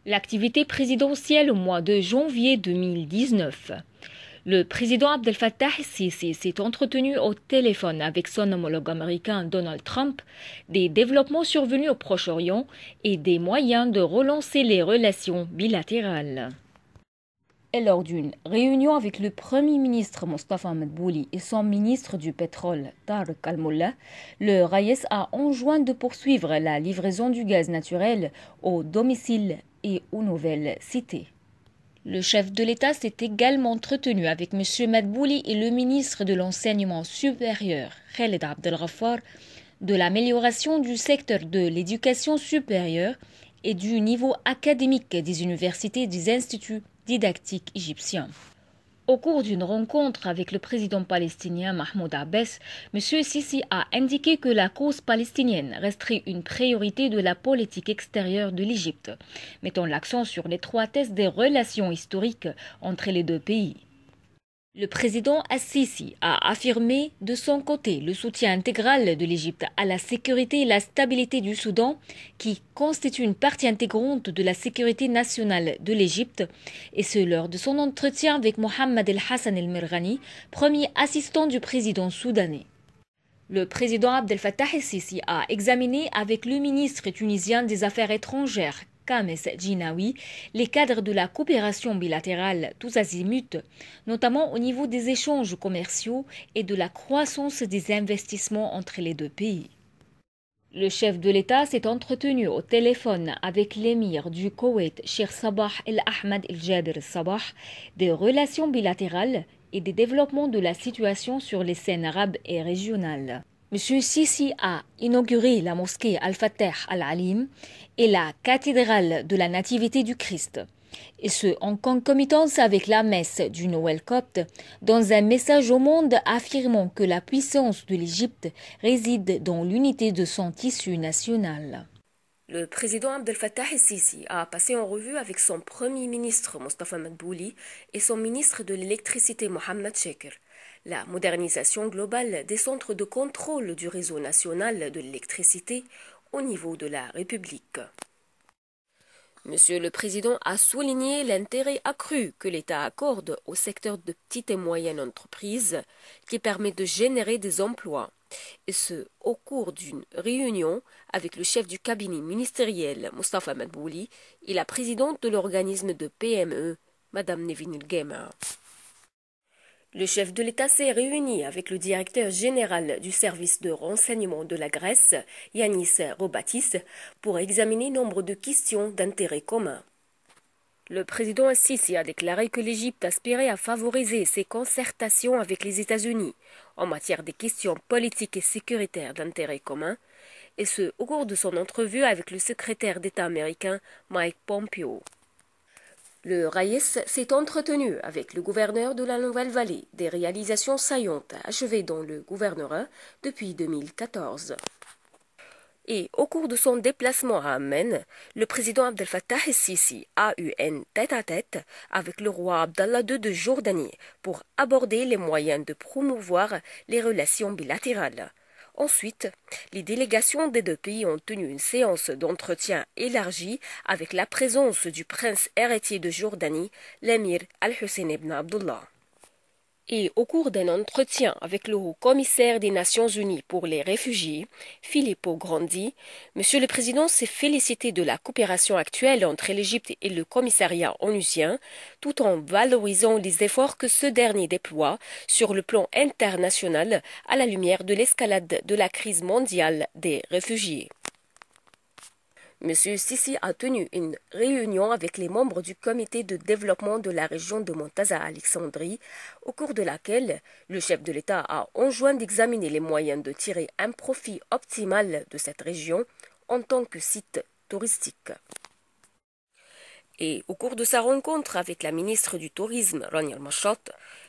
L'activité présidentielle au mois de janvier 2019. Le président Abdel Fattah el-Sisi s'est entretenu au téléphone avec son homologue américain Donald Trump des développements survenus au Proche-Orient et des moyens de relancer les relations bilatérales. Et lors d'une réunion avec le Premier ministre Mostafa Madbouli et son ministre du pétrole Tarek Al-Molla, le Raïs a enjoint de poursuivre la livraison du gaz naturel aux domiciles et aux nouvelles cités. Le chef de l'État s'est également entretenu avec M. Madbouli et le ministre de l'Enseignement supérieur, Khaled Abdelghaffar, de l'amélioration du secteur de l'éducation supérieure et du niveau académique des universités et des instituts didactiques égyptiens. Au cours d'une rencontre avec le président palestinien Mahmoud Abbas, M. Sisi a indiqué que la cause palestinienne resterait une priorité de la politique extérieure de l'Égypte, mettant l'accent sur l'étroitesse des relations historiques entre les deux pays. Le président Al-Sisi a affirmé de son côté le soutien intégral de l'Égypte à la sécurité et la stabilité du Soudan, qui constitue une partie intégrante de la sécurité nationale de l'Égypte, et ce lors de son entretien avec Mohamed El Hassan El Mirghani, premier assistant du président soudanais. Le président Abdel Fattah el-Sisi a examiné avec le ministre tunisien des Affaires étrangères, Kames Djinaoui, les cadres de la coopération bilatérale tous azimuts, notamment au niveau des échanges commerciaux et de la croissance des investissements entre les deux pays. Le chef de l'État s'est entretenu au téléphone avec l'émir du Koweït, Sheikh Sabah El Ahmed El Jaber Sabah, des relations bilatérales et des développements de la situation sur les scènes arabes et régionales. M. Sisi a inauguré la mosquée Al-Fatah Al-Alim et la cathédrale de la Nativité du Christ, et ce en concomitance avec la messe du Noël copte, dans un message au monde affirmant que la puissance de l'Égypte réside dans l'unité de son tissu national. Le président Abdel Fattah el-Sisi a passé en revue avec son premier ministre Mostafa Madbouli et son ministre de l'électricité Mohamed Sheker la modernisation globale des centres de contrôle du réseau national de l'électricité au niveau de la République. Monsieur le Président a souligné l'intérêt accru que l'État accorde au secteur de petites et moyennes entreprises qui permet de générer des emplois, et ce au cours d'une réunion avec le chef du cabinet ministériel Mostafa Madbouli et la présidente de l'organisme de PME, Madame Nevin El-Gamer. Le chef de l'État s'est réuni avec le directeur général du service de renseignement de la Grèce, Yannis Robatis, pour examiner nombre de questions d'intérêt commun. Le président Al-Sisi a déclaré que l'Égypte aspirait à favoriser ses concertations avec les États-Unis en matière des questions politiques et sécuritaires d'intérêt commun, et ce au cours de son entrevue avec le secrétaire d'État américain Mike Pompeo. Le Raïs s'est entretenu avec le gouverneur de la Nouvelle-Vallée des réalisations saillantes achevées dans le gouvernorat depuis 2014. Et au cours de son déplacement à Amman, le président Abdel Fattah el-Sisi a eu un tête-à-tête avec le roi Abdallah II de Jordanie pour aborder les moyens de promouvoir les relations bilatérales. Ensuite, les délégations des deux pays ont tenu une séance d'entretien élargie avec la présence du prince héritier de Jordanie, l'émir Al-Hussein ibn Abdullah. Et au cours d'un entretien avec le haut-commissaire des Nations Unies pour les réfugiés, Filippo Grandi, Monsieur le Président s'est félicité de la coopération actuelle entre l'Égypte et le commissariat onusien, tout en valorisant les efforts que ce dernier déploie sur le plan international à la lumière de l'escalade de la crise mondiale des réfugiés. M. Sisi a tenu une réunion avec les membres du comité de développement de la région de Montaza Alexandrie, au cours de laquelle le chef de l'État a enjoint d'examiner les moyens de tirer un profit optimal de cette région en tant que site touristique. Et au cours de sa rencontre avec la ministre du Tourisme, Rania Al-Mashrat,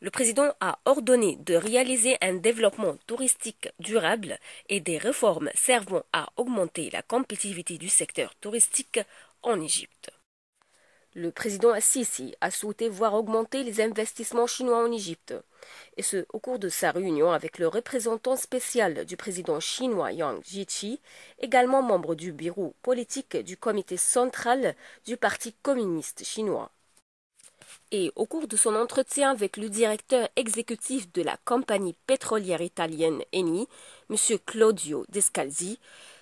le président a ordonné de réaliser un développement touristique durable et des réformes servant à augmenter la compétitivité du secteur touristique en Égypte. Le président Sisi a souhaité voir augmenter les investissements chinois en Égypte, et ce au cours de sa réunion avec le représentant spécial du président chinois Yang Jiechi, également membre du bureau politique du comité central du Parti communiste chinois. Et au cours de son entretien avec le directeur exécutif de la compagnie pétrolière italienne Eni, M. Claudio Descalzi,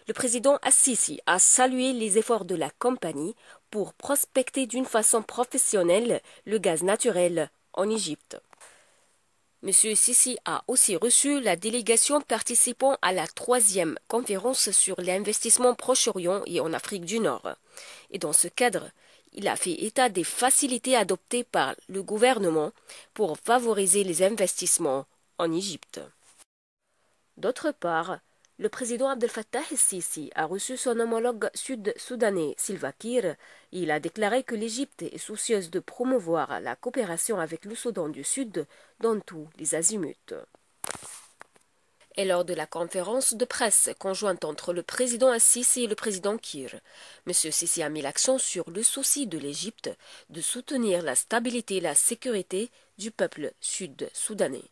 le président Sisi a salué les efforts de la compagnie pour prospecter d'une façon professionnelle le gaz naturel en Égypte. M. Sisi a aussi reçu la délégation participant à la 3e conférence sur l'investissement Proche-Orient et en Afrique du Nord. Et dans ce cadre, il a fait état des facilités adoptées par le gouvernement pour favoriser les investissements en Égypte. D'autre part, le président Abdel Fattah el-Sisi a reçu son homologue sud-soudanais Salva Kiir. Il a déclaré que l'Égypte est soucieuse de promouvoir la coopération avec le Soudan du Sud dans tous les azimuts. Et lors de la conférence de presse conjointe entre le président Sisi et le président Kiir, M. Sisi a mis l'accent sur le souci de l'Égypte de soutenir la stabilité et la sécurité du peuple sud-soudanais.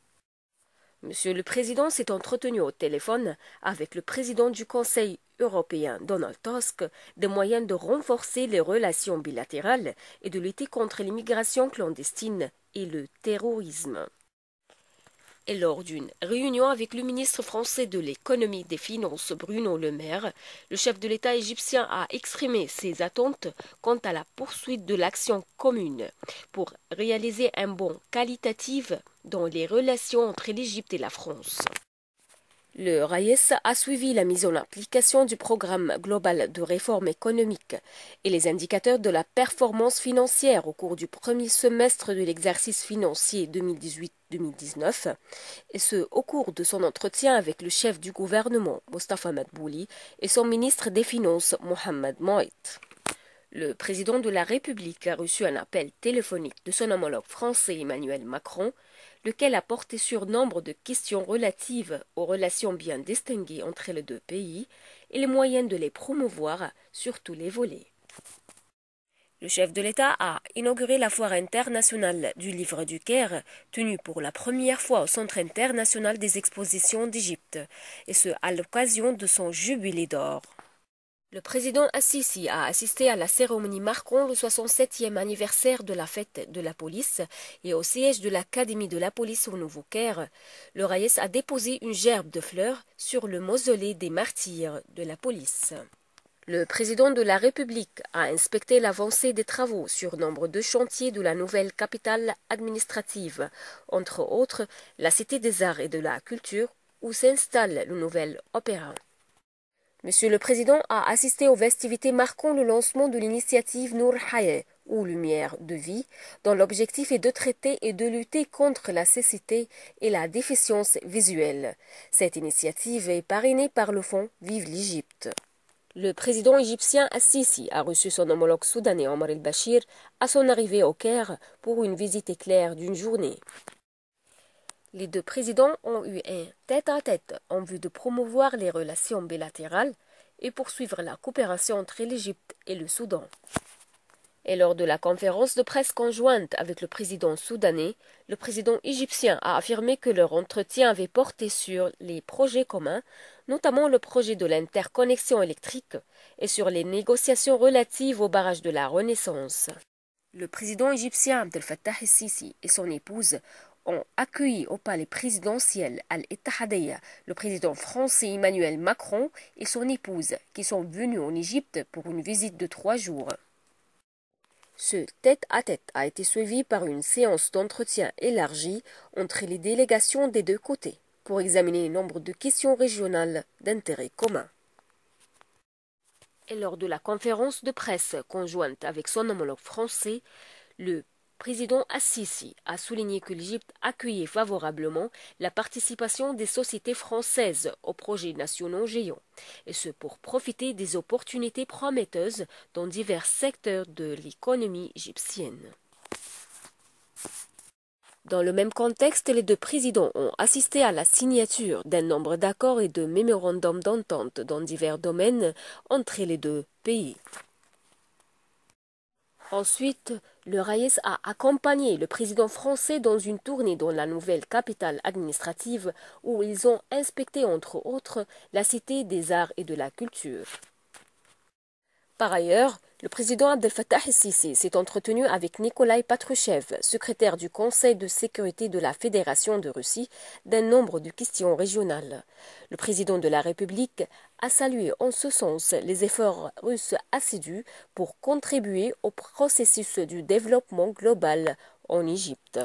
Monsieur le Président s'est entretenu au téléphone avec le président du Conseil européen, Donald Tusk, des moyens de renforcer les relations bilatérales et de lutter contre l'immigration clandestine et le terrorisme. Et lors d'une réunion avec le ministre français de l'économie et des finances Bruno Le Maire, le chef de l'État égyptien a exprimé ses attentes quant à la poursuite de l'action commune pour réaliser un bond qualitatif dans les relations entre l'Égypte et la France. Le RAIES a suivi la mise en application du programme global de réforme économique et les indicateurs de la performance financière au cours du premier semestre de l'exercice financier 2018-2019, et ce au cours de son entretien avec le chef du gouvernement, Mostafa Madbouli, et son ministre des Finances, Mohamed Moït. Le président de la République a reçu un appel téléphonique de son homologue français Emmanuel Macron, lequel a porté sur nombre de questions relatives aux relations bien distinguées entre les deux pays et les moyens de les promouvoir sur tous les volets. Le chef de l'État a inauguré la foire internationale du livre du Caire, tenue pour la première fois au Centre international des expositions d'Égypte, et ce à l'occasion de son jubilé d'or. Le président Sisi a assisté à la cérémonie marquant le 67e anniversaire de la fête de la police et au siège de l'Académie de la police au Nouveau-Caire. Le RAIES a déposé une gerbe de fleurs sur le mausolée des martyrs de la police. Le président de la République a inspecté l'avancée des travaux sur nombre de chantiers de la nouvelle capitale administrative, entre autres la Cité des Arts et de la Culture, où s'installe le nouvel opéra. Monsieur le Président a assisté aux festivités marquant le lancement de l'initiative Nour Hayat, ou Lumière de vie, dont l'objectif est de traiter et de lutter contre la cécité et la déficience visuelle. Cette initiative est parrainée par le fonds Vive l'Égypte. Le président égyptien Sisi a reçu son homologue soudanais Omar el-Bashir à son arrivée au Caire pour une visite éclair d'une journée. Les deux présidents ont eu un tête-à-tête en vue de promouvoir les relations bilatérales et poursuivre la coopération entre l'Égypte et le Soudan. Et lors de la conférence de presse conjointe avec le président soudanais, le président égyptien a affirmé que leur entretien avait porté sur les projets communs, notamment le projet de l'interconnexion électrique, et sur les négociations relatives au barrage de la Renaissance. Le président égyptien Abdel Fattah el-Sisi et son épouse ont accueilli au palais présidentiel Al-Ittihadiyya le président français Emmanuel Macron et son épouse, qui sont venus en Égypte pour une visite de 3 jours. Ce tête-à-tête a été suivi par une séance d'entretien élargie entre les délégations des deux côtés pour examiner nombre de questions régionales d'intérêt commun. Et lors de la conférence de presse conjointe avec son homologue français, le président Sisi a souligné que l'Égypte accueillait favorablement la participation des sociétés françaises aux projets nationaux géants, et ce pour profiter des opportunités prometteuses dans divers secteurs de l'économie égyptienne. Dans le même contexte, les deux présidents ont assisté à la signature d'un nombre d'accords et de mémorandums d'entente dans divers domaines entre les deux pays. Ensuite, le Raïs a accompagné le président français dans une tournée dans la nouvelle capitale administrative où ils ont inspecté entre autres la Cité des arts et de la culture. Par ailleurs, le président Abdel Fattah el-Sisi s'est entretenu avec Nikolai Patrushev, secrétaire du Conseil de sécurité de la Fédération de Russie, d'un nombre de questions régionales. Le président de la République a salué en ce sens les efforts russes assidus pour contribuer au processus du développement global en Égypte.